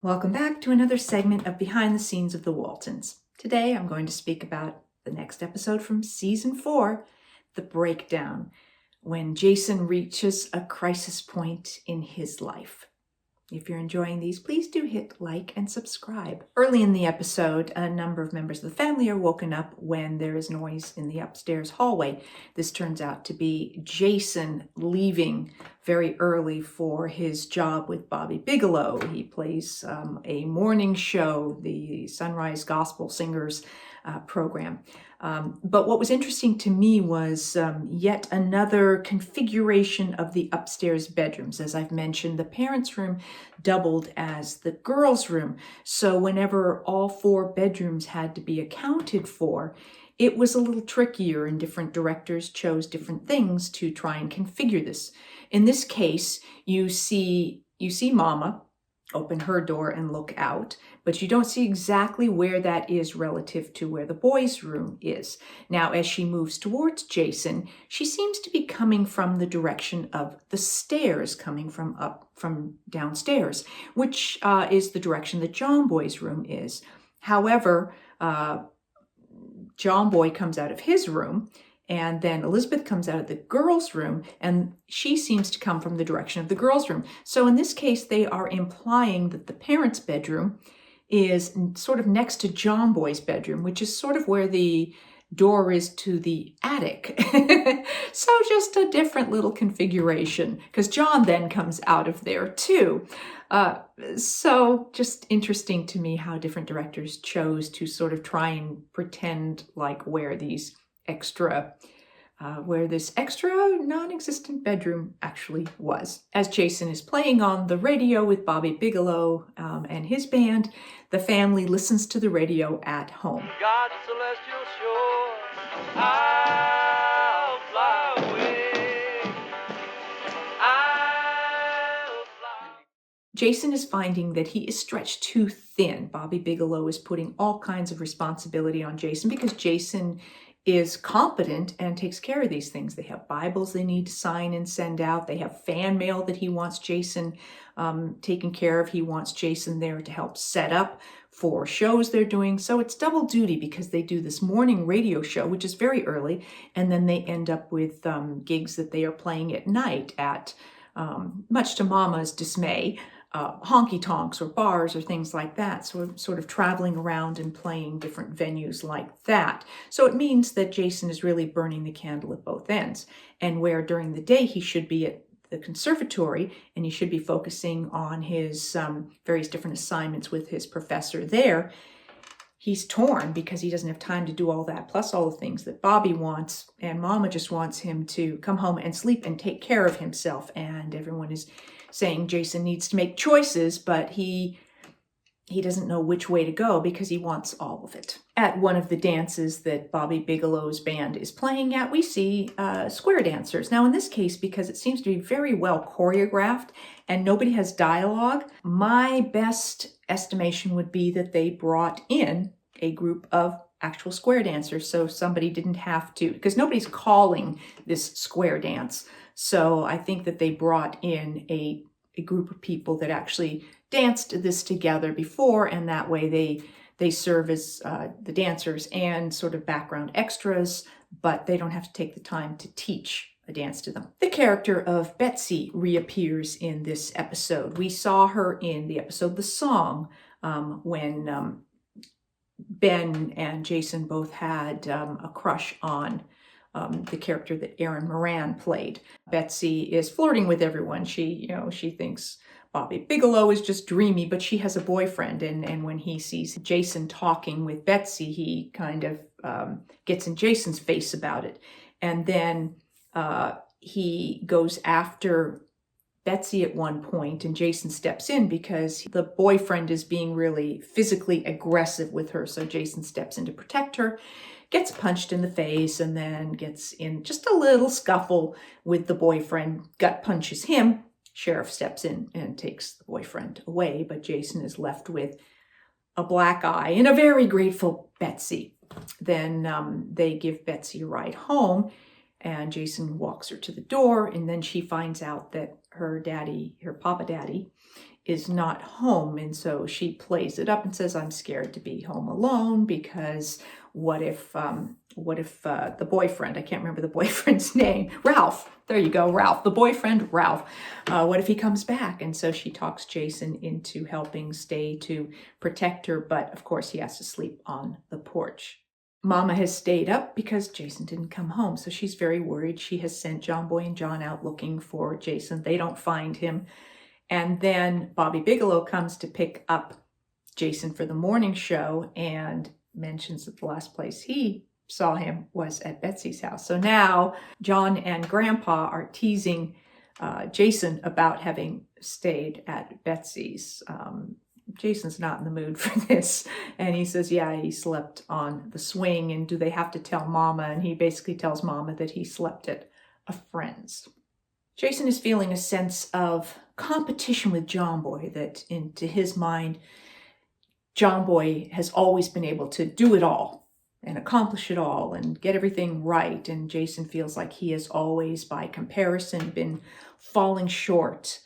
Welcome back to another segment of Behind the Scenes of the Waltons. Today I'm going to speak about the next episode from season 4, The Breakdown, when Jason reaches a crisis point in his life. If you're enjoying these, please do hit like and subscribe. Early in the episode, a number of members of the family are woken up when there is noise in the upstairs hallway. This turns out to be Jason leaving very early for his job with Bobby Bigelow. He plays a morning show, the Sunrise Gospel Singers program. But what was interesting to me was yet another configuration of the upstairs bedrooms. As I've mentioned, the parents' room doubled as the girls' room. So whenever all 4 bedrooms had to be accounted for, it was a little trickier, and different directors chose different things to try and configure this. In this case, you see Mama open her door and look out, but you don't see exactly where that is relative to where the boys' room is. Now, as she moves towards Jason, she seems to be coming from the direction of the stairs, coming from downstairs, which is the direction that John Boy's room is. However, John Boy comes out of his room, and then Elizabeth comes out of the girls' room, and she seems to come from the direction of the girls' room. So in this case, they are implying that the parents' bedroom is sort of next to John Boy's bedroom, which is sort of where the door is to the attic. So just a different little configuration, because John then comes out of there too. So just interesting to me how different directors chose to sort of try and pretend like where this extra non-existent bedroom actually was. As Jason is playing on the radio with Bobby Bigelow and his band, the family listens to the radio at home. God's celestial shore, I'll fly away. I'll fly. Jason is finding that he is stretched too thin. Bobby Bigelow is putting all kinds of responsibility on Jason because Jason is competent and takes care of these things. They have Bibles they need to sign and send out. They have fan mail that he wants Jason taken care of. He wants Jason there to help set up for shows they're doing. So it's double duty because they do this morning radio show, which is very early, and then they end up with gigs that they are playing at night at, much to Mama's dismay, honky-tonks or bars or things like that. So we're sort of traveling around and playing different venues like that. So it means that Jason is really burning the candle at both ends. And where during the day he should be at the conservatory and he should be focusing on his various different assignments with his professor there, he's torn because he doesn't have time to do all that, plus all the things that Bobby wants, and Mama just wants him to come home and sleep and take care of himself. And everyone is saying Jason needs to make choices, but he doesn't know which way to go because he wants all of it. At one of the dances that Bobby Bigelow's band is playing at, we see square dancers. Now in this case, because it seems to be very well choreographed and nobody has dialogue, my best estimation would be that they brought in a group of actual square dancers, so somebody didn't have to, because nobody's calling this square dance. So I think that they brought in a group of people that actually danced this together before, and that way they serve as the dancers and sort of background extras, but they don't have to take the time to teach a dance to them. The character of Betsy reappears in this episode. We saw her in the episode The Song when Ben and Jason both had a crush on the character that Erin Moran played. Betsy is flirting with everyone. She thinks Bobby Bigelow is just dreamy, but she has a boyfriend. And when he sees Jason talking with Betsy, he kind of gets in Jason's face about it. And then he goes after Betsy at one point, and Jason steps in because the boyfriend is being really physically aggressive with her. So Jason steps in to protect her, gets punched in the face, and then gets in just a little scuffle with the boyfriend, gut punches him. Sheriff steps in and takes the boyfriend away, but Jason is left with a black eye and a very grateful Betsy. Then they give Betsy a ride home, and Jason walks her to the door, and then she finds out that her papa daddy, is not home, and so she plays it up and says, I'm scared to be home alone because what if the boyfriend, I can't remember the boyfriend's name, Ralph, there you go, Ralph, the boyfriend, Ralph, what if he comes back? And so she talks Jason into helping stay to protect her, but of course he has to sleep on the porch. Mama has stayed up because Jason didn't come home, so she's very worried. She has sent John Boy and John out looking for Jason. They don't find him. And then Bobby Bigelow comes to pick up Jason for the morning show and mentions that the last place he saw him was at Betsy's house. So now John and Grandpa are teasing Jason about having stayed at Betsy's. Jason's not in the mood for this. And he says, yeah, he slept on the swing. And do they have to tell Mama? And he basically tells Mama that he slept at a friend's. Jason is feeling a sense of competition with John Boy, that into his mind, John Boy has always been able to do it all and accomplish it all and get everything right. And Jason feels like he has always, by comparison, been falling short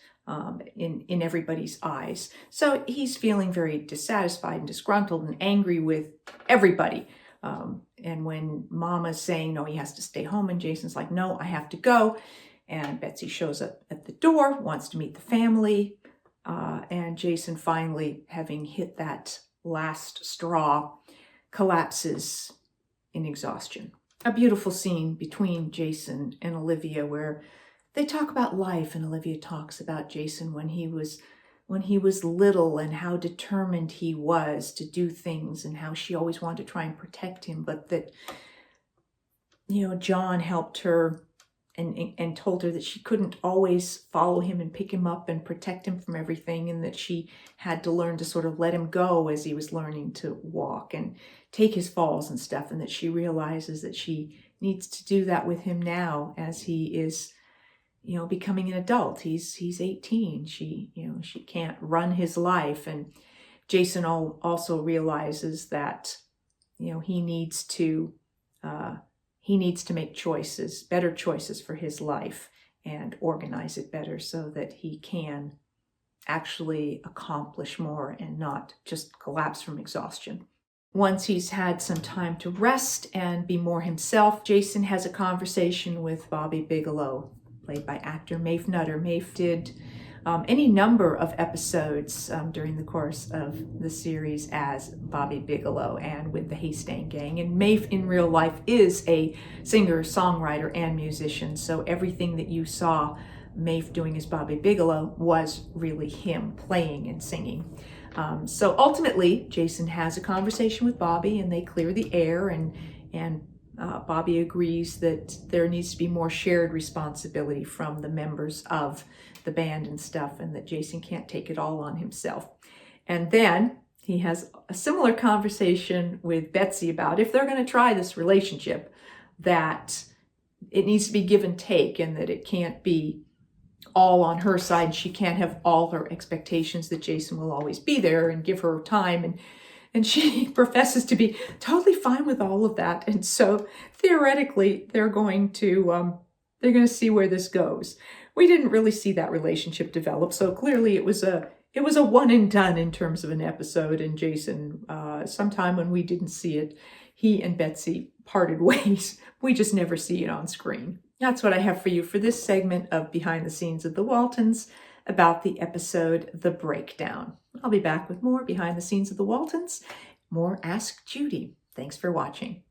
in everybody's eyes. So he's feeling very dissatisfied and disgruntled and angry with everybody. And when Mama's saying, no, he has to stay home, and Jason's like, no, I have to go. And Betsy shows up at the door, wants to meet the family. And Jason, finally, having hit that last straw, collapses in exhaustion. A beautiful scene between Jason and Olivia where they talk about life, and Olivia talks about Jason when he was little and how determined he was to do things and how she always wanted to try and protect him, but that, John helped her and told her that she couldn't always follow him and pick him up and protect him from everything, and that she had to learn to sort of let him go as he was learning to walk and take his falls and stuff, and that she realizes that she needs to do that with him now as he is, becoming an adult. He's 18. She can't run his life. And Jason also realizes that, he needs to make choices, better choices for his life, and organize it better so that he can actually accomplish more and not just collapse from exhaustion. Once he's had some time to rest and be more himself, Jason has a conversation with Bobby Bigelow, played by actor Maeve Nutter. Maeve did any number of episodes during the course of the series as Bobby Bigelow and with the Haystang Gang. And Maeve in real life is a singer, songwriter, and musician. So everything that you saw Maeve doing as Bobby Bigelow was really him playing and singing. So ultimately, Jason has a conversation with Bobby, and they clear the air, and Bobby agrees that there needs to be more shared responsibility from the members of the band and stuff, and that Jason can't take it all on himself. And then he has a similar conversation with Betsy about if they're going to try this relationship, that it needs to be give and take, and that it can't be all on her side. She can't have all her expectations that Jason will always be there and give her time. And she professes to be totally fine with all of that. And so theoretically, they're going to see where this goes. We didn't really see that relationship develop. So clearly it was a one and done in terms of an episode. And Jason, sometime when we didn't see it, he and Betsy parted ways. We just never see it on screen. That's what I have for you for this segment of Behind the Scenes of the Waltons about the episode The Breakdown. I'll be back with more Behind the Scenes of the Waltons, more Ask Judy. Thanks for watching.